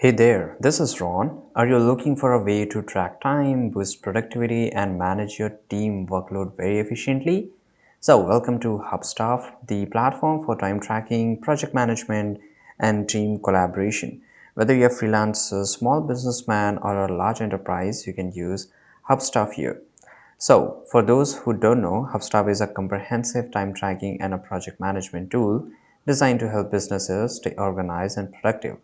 Hey there, this is Ron. Are you looking for a way to track time, boost productivity, and manage your team workload very efficiently? So, welcome to Hubstaff, the platform for time tracking, project management, and team collaboration. Whether you're a freelancer, small businessman, or a large enterprise, you can use Hubstaff here. So, for those who don't know, Hubstaff is a comprehensive time tracking and a project management tool designed to help businesses stay organized and productive.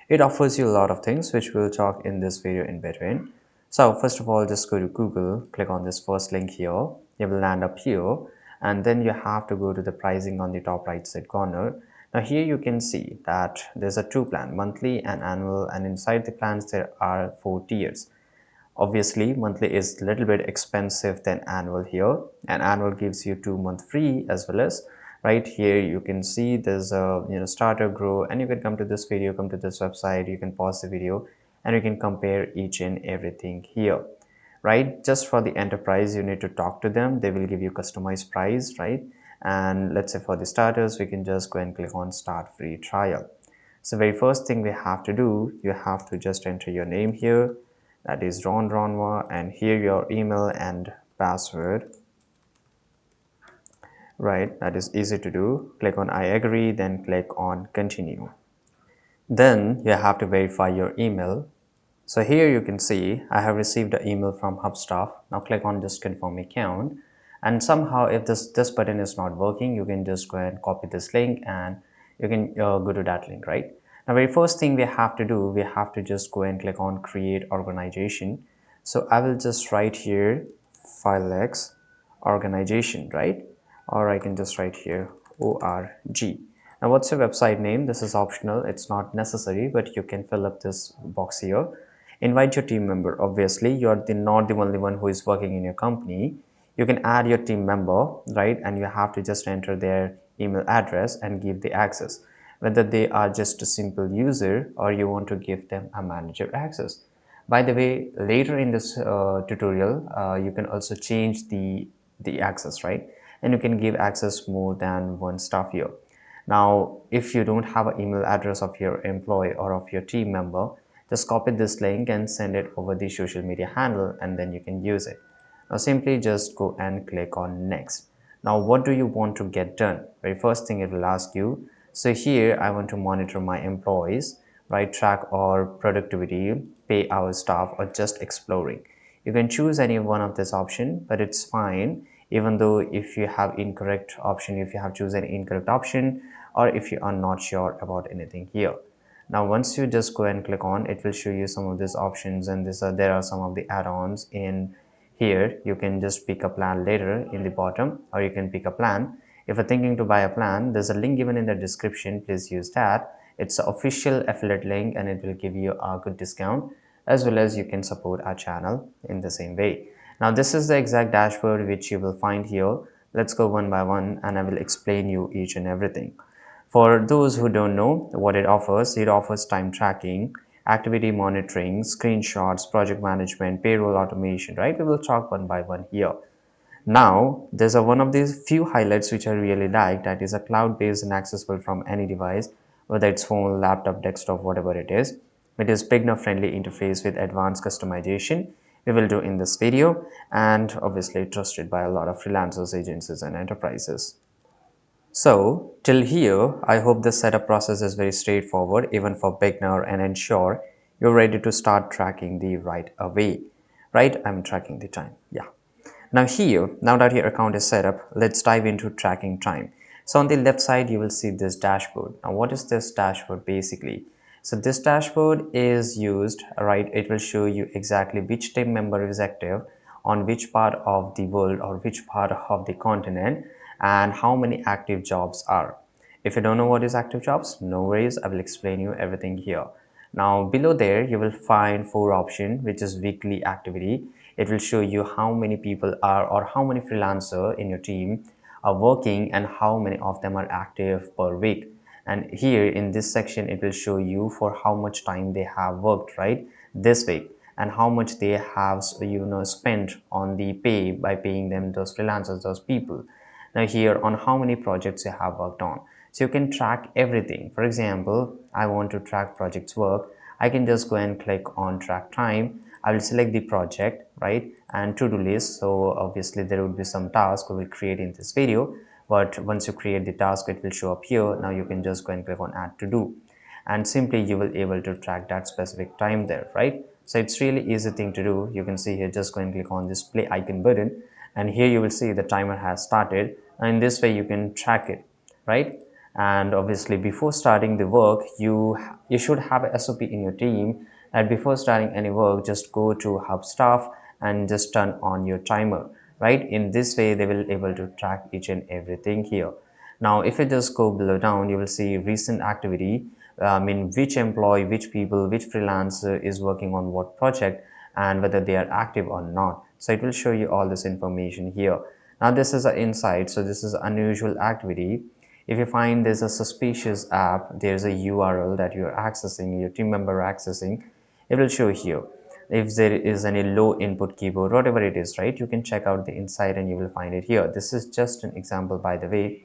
It offers you a lot of things which we'll talk in this video in between. So first of all, just go to Google, click on this first link here. You will land up here and then you have to go to the pricing on the top right side corner. Now here you can see that there's a two plan, monthly and annual, and inside the plans there are four tiers. Obviously, monthly is a little bit expensive than annual here, and annual gives you 2 month free as well as right here you can see there's a starter grow, and you can come to this video, come to this website, you can pause the video and you can compare each and everything here. Right, just for the enterprise you need to talk to them, they will give you customized price, right? And let's say for the starters we can just go and click on start free trial. So very first thing we have to do, you have to just enter your name here, that is Ron Ronwa, and here your email and password. Right, that is easy to do. Click on I agree, then click on continue. Then you have to verify your email. So here you can see I have received an email from Hubstaff. Now click on just confirm account, and somehow if this button is not working, you can just go and copy this link and you can go to that link. Right, now very first thing we have to do, we have to just go and click on create organization. So I will just write here file X organization, right? Or I can just write here org. Now what's your website name? This is optional, it's not necessary, but you can fill up this box here. Invite your team member. Obviously you are not the only one who is working in your company. You can add your team member, right? And you have to just enter their email address and give the access, whether they are just a simple user or you want to give them a manager access. By the way, later in this tutorial, you can also change the access, right? And you can give access more than one staff here. Now, if you don't have an email address of your employee or of your team member, just copy this link and send it over the social media handle, and then you can use it. Now, simply just go and click on next. Now, what do you want to get done? Very first thing it will ask you. So here I want to monitor my employees, right? Track or productivity, pay our staff, or just exploring. You can choose any one of this option, but it's fine. Even though if you have incorrect option, if you have chosen incorrect option, or if you are not sure about anything here. Now once you just go and click on, it will show you some of these options, and there are some of the add-ons in here. You can just pick a plan later in the bottom, or you can pick a plan. If you're thinking to buy a plan, there's a link given in the description, please use that. It's an official affiliate link and it will give you a good discount, as well as you can support our channel in the same way. Now this is the exact dashboard which you will find here. Let's go one by one and I will explain you each and everything. For those who don't know what it offers time tracking, activity monitoring, screenshots, project management, payroll automation, right? We will talk one by one here. Now, there's one of these few highlights which I really like, that is a cloud-based and accessible from any device, whether it's phone, laptop, desktop, whatever it is. It is beginner-friendly interface with advanced customization we will do in this video, and obviously trusted by a lot of freelancers, agencies, and enterprises. So till here, I hope the setup process is very straightforward even for beginner, and ensure you're ready to start tracking the right away. Right, I'm tracking the time. Yeah. Now here, now that your account is set up, let's dive into tracking time. So on the left side, you will see this dashboard. Now what is this dashboard basically? So this dashboard is used, right? It will show you exactly which team member is active on which part of the world or which part of the continent, and how many active jobs are. If you don't know what is active jobs, no worries, I will explain you everything here. Now below there you will find four options, which is weekly activity. It will show you how many people are, or how many freelancer in your team are working and how many of them are active per week. And here in this section it will show you for how much time they have worked, right, this week, and how much they have spent on the pay by paying them, those freelancers, those people. Now here on how many projects you have worked on, so you can track everything. For example, I want to track projects work. I can just go and click on track time. I will select the project, right, and to-do list. So obviously there would be some task we will create in this video, but once you create the task, it will show up here. Now you can just go and click on add to do, and simply you will able to track that specific time there, right? So it's really easy thing to do. You can see here, just go and click on this play icon button, and here you will see the timer has started, and in this way you can track it, right? And obviously before starting the work, you should have a SOP in your team, and before starting any work, just go to Hubstaff and just turn on your timer, right? In this way they will able to track each and everything here. Now if you just go below down, you will see recent activity. I mean, which employee, which people, which freelancer is working on what project, and whether they are active or not. So it will show you all this information here. Now this is an insight, so this is unusual activity. If you find there's a suspicious app, there's a URL that you're accessing, your team member accessing, it will show here. If there is any low input keyboard, whatever it is, right, you can check out the insight and you will find it here. This is just an example, by the way,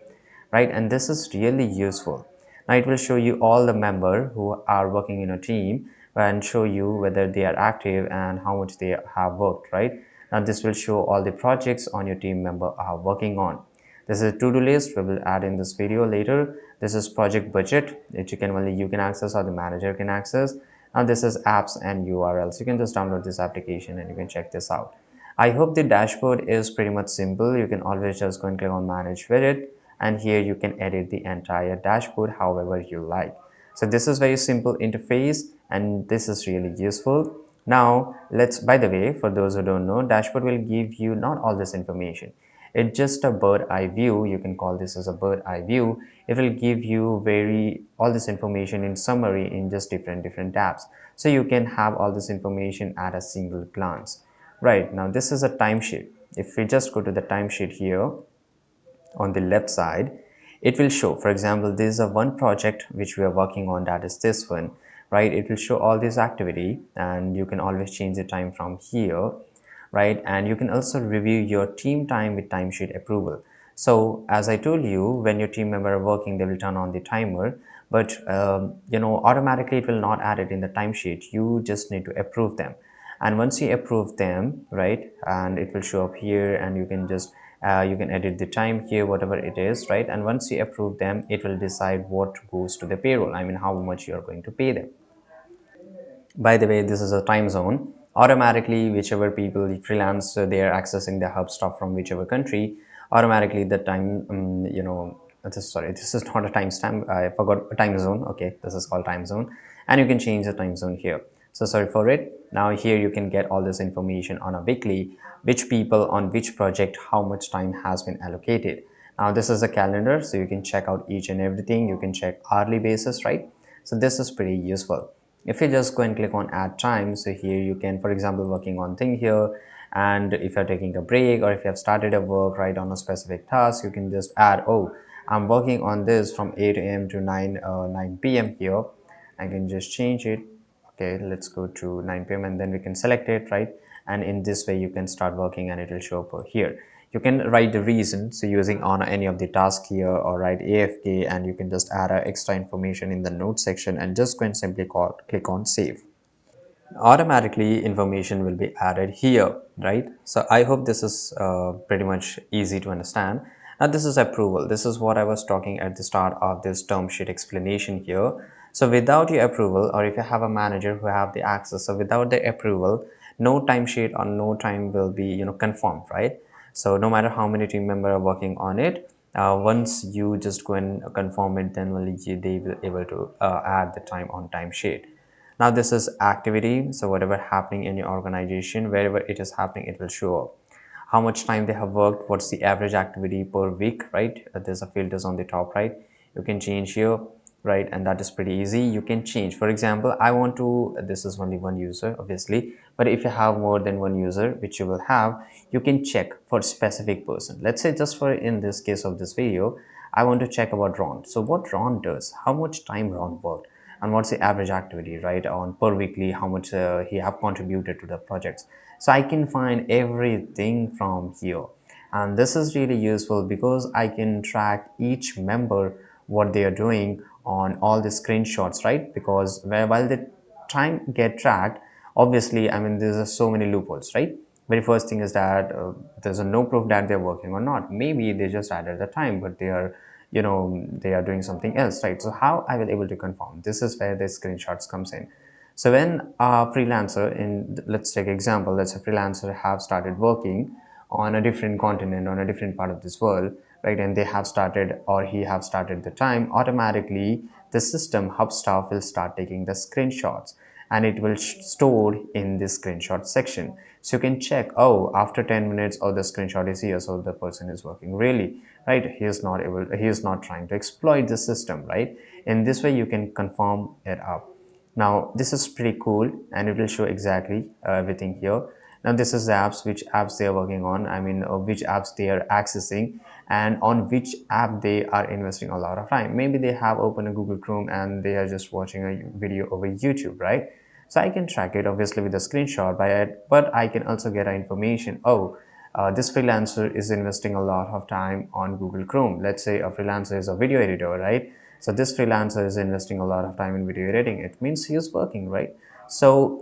right? And this is really useful. Now it will show you all the member who are working in a team and show you whether they are active and how much they have worked, right? Now this will show all the projects on your team member are working on. This is a to-do list we will add in this video later. This is project budget, which you can only you can access or the manager can access. Now this is apps and URLs. You can just download this application and you can check this out. I hope the dashboard is pretty much simple. You can always just go and click on manage widget, and here you can edit the entire dashboard however you like. So this is very simple interface, and this is really useful. Now let's, by the way, for those who don't know, dashboard will give you not all this information. It's just a bird eye view. You can call this as a bird eye view. It will give you very all this information in summary in just different tabs, so you can have all this information at a single glance. Right, now this is a timesheet. If we just go to the timesheet here on the left side, it will show, for example, this is a one project which we are working on, that is this one, right? It will show all this activity, and you can always change the time from here, right? And you can also review your team time with timesheet approval. So as I told you, when your team member are working, they will turn on the timer, but automatically it will not add it in the timesheet. You just need to approve them, and once you approve them, right, and it will show up here, and you can just you can edit the time here, whatever it is, right? And once you approve them, it will decide what goes to the payroll, I mean how much you are going to pay them. By the way, this is a time zone. Automatically, whichever people freelance, they are accessing the hub stuff from whichever country, automatically the time, sorry, this is not a timestamp. I forgot a time zone. Okay, this is called time zone, and you can change the time zone here. So sorry for it. Now here you can get all this information on a weekly, which people on which project, how much time has been allocated. Now this is a calendar, so you can check out each and everything. You can check hourly basis, right? So this is pretty useful. If you just go and click on add time, so here you can, for example, working on thing here, and if you're taking a break or if you have started a work right on a specific task, you can just add, oh, I'm working on this from 8 a.m. to 9 p.m. here. I can just change it. Okay, let's go to 9 p.m. and then we can select it, right? And in this way you can start working and it will show up over here. You can write the reason, so using on any of the tasks here, or write AFK, and you can just add extra information in the notes section and just go and simply click on save. Automatically information will be added here, right? So I hope this is pretty much easy to understand. Now this is approval. This is what I was talking at the start of this term sheet explanation here. So without your approval, or if you have a manager who have the access, so without the approval, no timesheet or no time will be confirmed, right? So no matter how many team members are working on it, once you just go and confirm it, then only they will able to add the time on timesheet. Now this is activity, so whatever happening in your organization, wherever it is happening, it will show up. How much time they have worked, what's the average activity per week, right? There's a filters on the top right. You can change here, right? And that is pretty easy. You can change, for example, I want to, this is only one user obviously, but if you have more than one user, which you will have, you can check for specific person. Let's say just for in this case of this video, I want to check about Ron. So what Ron does, how much time Ron worked, and what's the average activity, right, on per weekly, how much he have contributed to the projects. So I can find everything from here, and this is really useful because I can track each member what they are doing on all the screenshots, right? Because while they time get tracked, obviously, I mean, there's so many loopholes, right? Very first thing is that there's a no proof that they're working or not. Maybe they just added the time, but they are, they are doing something else, right? So how I will able to confirm? This is where the screenshots comes in. So when a freelancer in, let's take example, let's say freelancer have started working on a different continent, on a different part of this world, right? And they have started, or he have started the time, automatically the system Hubstaff will start taking the screenshots, and it will store in this screenshot section. So you can check, oh, after 10 minutes, oh, the screenshot is here, so the person is working really, right? He is not trying to exploit the system, right? In this way you can confirm it up. Now this is pretty cool, and it will show exactly everything here. Now this is the apps, which apps they are working on, I mean, which apps they are accessing, and on which app they are investing a lot of time. Maybe they have opened a Google Chrome and they are just watching a video over YouTube, right? So I can track it obviously with a screenshot by it, but I can also get information, oh, this freelancer is investing a lot of time on Google Chrome. Let's say a freelancer is a video editor, right? So this freelancer is investing a lot of time in video editing. It means he is working, right? So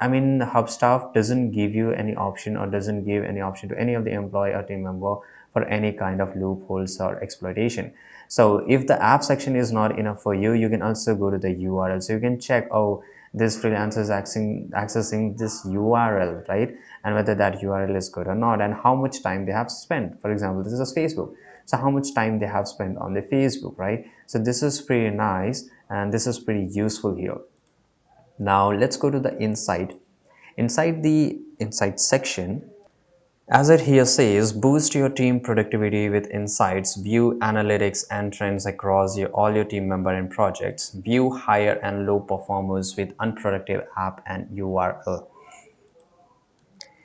I mean, Hubstaff doesn't give you any option, or doesn't give any option to any of the employee or team member for any kind of loopholes or exploitation. So if the app section is not enough for you, you can also go to the URL. So you can check, oh, this freelancer is accessing this URL, right? And whether that URL is good or not, and how much time they have spent. For example, this is Facebook. So how much time they have spent on the Facebook, right? So this is pretty nice, and this is pretty useful here. Now let's go to the insight. Inside the insight section, as it here says, boost your team productivity with insights, view analytics and trends across all your team member and projects, view higher and low performers with unproductive app and URL.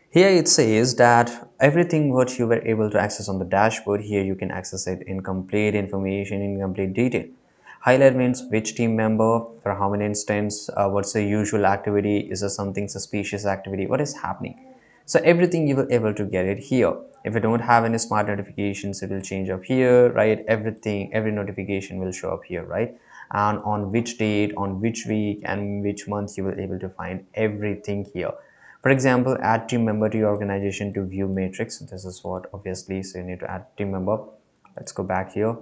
Here it says that everything what you were able to access on the dashboard, here you can access it in complete information, in complete detail. Highlight means which team member, for how many instance, what's the usual activity, is there something suspicious activity, what is happening. So everything you will able to get it here. If you don't have any smart notifications, it will change up here, right? Everything, every notification will show up here, right? And on which date, on which week, and which month, you will able to find everything here. For example, add team member to your organization to view matrix. This is what, obviously, so you need to add team member. Let's go back here.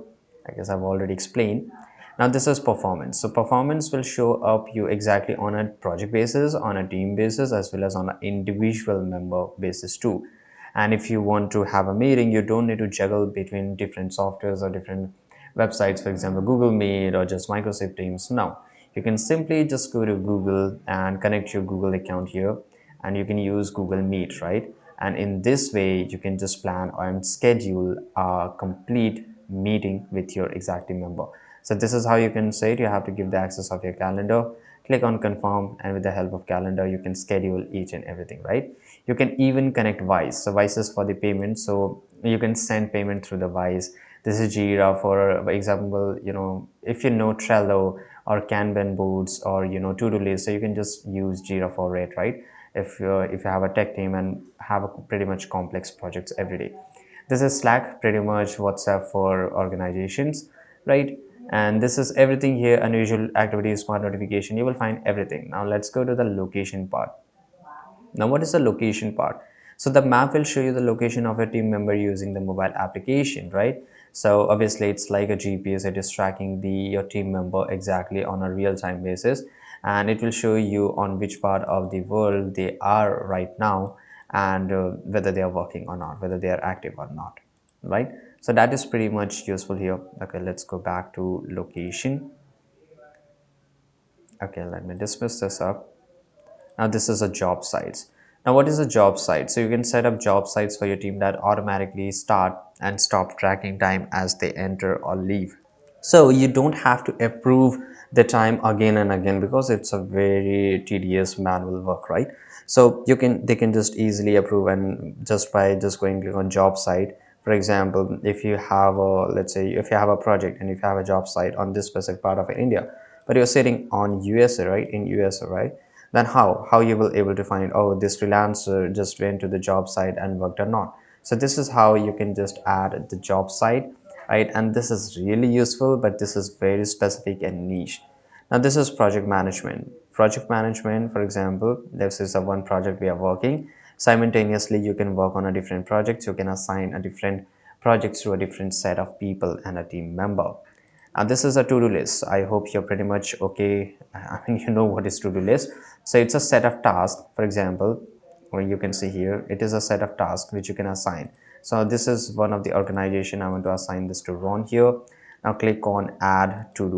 I guess I've already explained. Now this is performance. So performance will show up you exactly on a project basis, on a team basis, as well as on an individual member basis too. And if you want to have a meeting, you don't need to juggle between different softwares or different websites, for example, Google Meet or just Microsoft Teams. Now you can simply just go to Google and connect your Google account here, and you can use Google Meet, right? And in this way, you can just plan and schedule a complete meeting with your exact team member. So this is how you can say it. You have to give the access of your calendar, click on confirm, and with the help of calendar, you can schedule each and everything, right? You can even connect Wise. So Wise is for the payment, so you can send payment through the Wise. This is Jira for example, if you know Trello or Kanban boards, or to-do list, so you can just use Jira for it, right? If you have a tech team and have a pretty much complex projects every day. This is Slack, pretty much WhatsApp for organizations, right? And this is everything here. Unusual activities, smart notification, you will find everything. Now let's go to the location part. Now what is the location part? So the map will show you the location of a team member using the mobile application, right? So obviously it's like a GPS. It is tracking your team member exactly on a real-time basis, and it will show you on which part of the world they are right now, and whether they are working or not, whether they are active or not, right? So that is pretty much useful here. Okay, let's go back to location. Okay, let me dismiss this up. Now this is a job sites. Now what is a job site? So you can set up job sites for your team that automatically start and stop tracking time as they enter or leave. So you don't have to approve the time again and again, because it's a very tedious manual work, right? So they can just easily approve, and just by just going click on job site. For example, if you have a, let's say if you have a project and if you have a job site on this specific part of India, but you're sitting on USA, right? In USA, right? Then how you will able to find, oh, this freelancer just went to the job site and worked or not. So this is how you can just add the job site, right? And this is really useful, but this is very specific and niche. Now this is project management. project management, for example, this is a one project we are working. Simultaneously, you can work on a different project. You can assign a different projects to a different set of people and a team member. And this is a to-do list. I hope you're pretty much okay. I mean, you know what is to-do list. So it's a set of tasks, for example, or you can see here, it is a set of tasks which you can assign. So this is one of the organization. I want to assign this to Ron here. Now click on add to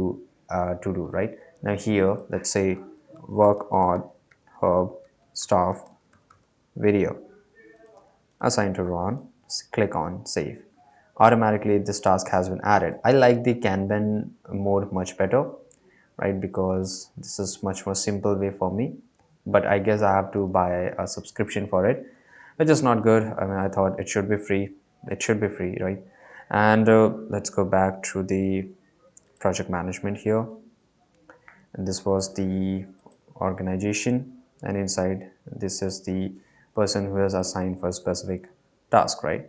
do, right? Now here, let's say work on hub staff video, assign to Ron, click on save. Automatically this task has been added. I like the Kanban mode much better, right? Because this is much more simple way for me, but I guess I have to buy a subscription for it, which is not good. I mean, I thought it should be free. It should be free, right? And let's go back to the project management here. And this was the organization, and inside this is the person who is assigned for a specific task, right?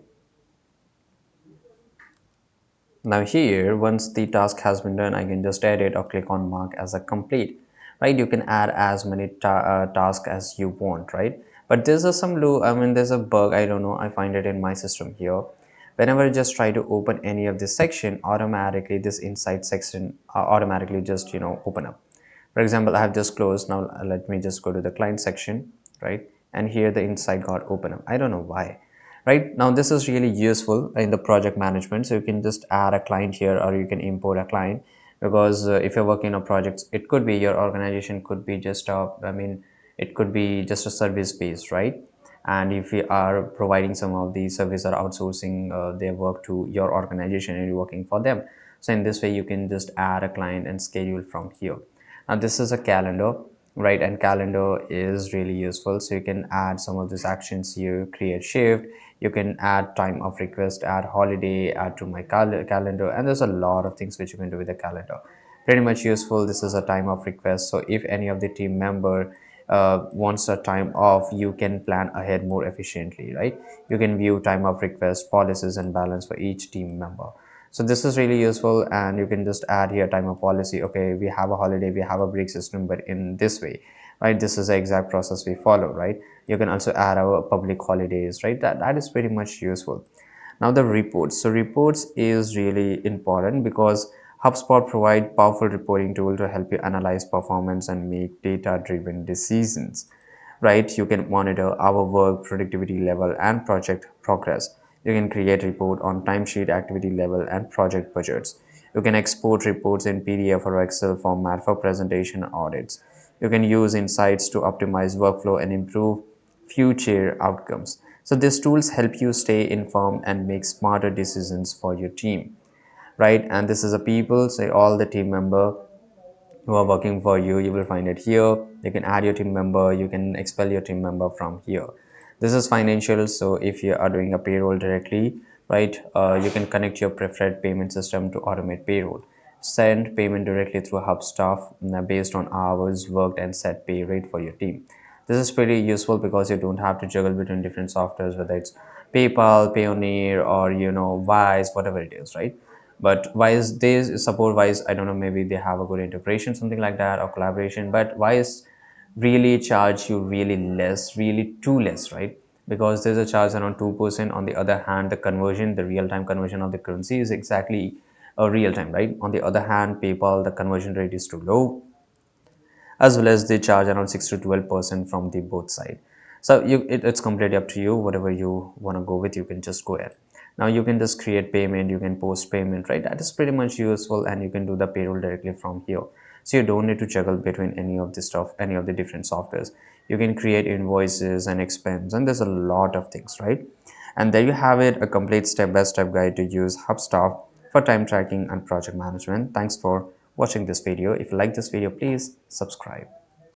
Now here, once the task has been done, I can just edit or click on mark as a complete, right? You can add as many tasks as you want, right? But there's a some low, I mean, there's a bug, I don't know, I find it in my system here. Whenever I just try to open any of this section, automatically this inside section automatically just, open up. For example, I have just closed. Now let me just go to the client section, right? And here the inside got open up. I don't know why. Right now, this is really useful in the project management. So you can just add a client here, or you can import a client, because if you're working on projects, it could be your organization could be just a, I mean, it could be just a service based, right? And if you are providing some of the service or outsourcing their work to your organization and you're working for them, so in this way you can just add a client and schedule from here. Now this is a calendar, right? And calendar is really useful, so you can add some of these actions here, create shift, you can add time of request, add holiday, add to my calendar, and there's a lot of things which you can do with the calendar. Pretty much useful. This is a time of request, so if any of the team member wants a time off, you can plan ahead more efficiently, right? You can view time of request, policies, and balance for each team member. So this is really useful, and you can just add here time of policy. Okay, we have a holiday, we have a break system, but in this way, right? This is the exact process we follow, right? You can also add our public holidays, right? That is pretty much useful. Now the reports. So reports is really important because HubSpot provide powerful reporting tool to help you analyze performance and make data driven decisions, right? You can monitor our work, productivity level, and project progress. You can create report on timesheet, activity level, and project budgets. You can export reports in PDF or Excel format for presentation audits. You can use insights to optimize workflow and improve future outcomes. So these tools help you stay informed and make smarter decisions for your team, right? And this is a people, say all the team member who are working for you, you will find it here. You can add your team member, you can expel your team member from here. This is financial, so if you are doing a payroll directly, right, you can connect your preferred payment system to automate payroll. Send payment directly through Hubstaff based on hours worked and set pay rate for your team. This is pretty useful because you don't have to juggle between different softwares, whether it's PayPal, Payoneer, or Wise, whatever it is, right? But Wise, they support Wise. I don't know, maybe they have a good integration, something like that, or collaboration. But Wise really charge you really less, really too less, right? Because there's a charge around 2%. On the other hand, the conversion, the real-time conversion of the currency is exactly a real time, right? On the other hand, PayPal, the conversion rate is too low, as well as they charge around 6 to 12% from the both side. So it's completely up to you. Whatever you want to go with, you can just go ahead. Now you can just create payment, you can post payment, right? That is pretty much useful, and you can do the payroll directly from here. So you don't need to juggle between any of the stuff, any of the different softwares. You can create invoices and expense, and there's a lot of things, right? And there you have it, a complete step-by-step guide to use Hubstaff for time tracking and project management. Thanks for watching this video. If you like this video, please subscribe.